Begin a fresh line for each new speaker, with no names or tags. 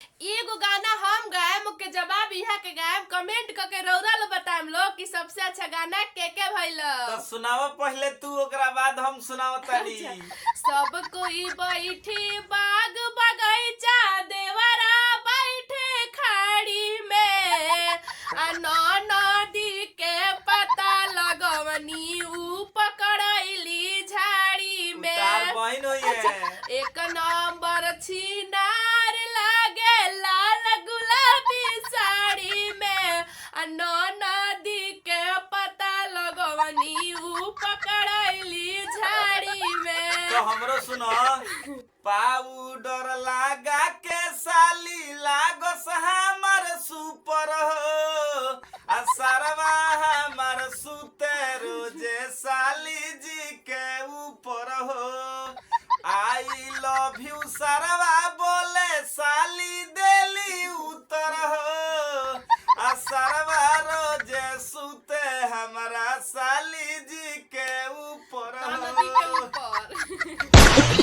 एगो गाना हम गायब के जवाब यहाँ के गायब कमेंट करके रौदा लो बताएम लोग कि सबसे अच्छा गाना के भइल।
तो सुनाव पहले तू, ओकरा बाद हम सुनाव तानी।
सब कोई बैठी बाग बगैचा देवरा बैठे खाड़ी में नदी के पता लगवनी ऊ पकड़ैली झाड़ी में।
तार बहन होइए।
एक नंबर छिनार लागे लाल गुलाबी साड़ी में नदी के पता लगवनी ऊ पकड़ैली झाड़ी में।
तो हमरो सुनो। पाउडर लगा के साली लागस हमर सुपर हो आ सरवा हमर सुते रोजे साली जी के ऊपर हो। आई लव यू सरवा बोले साली देली उतर हो आ सरवा रोजे सुते हमारा साली जी के ऊपर
नदी के
हो।
ऊपर।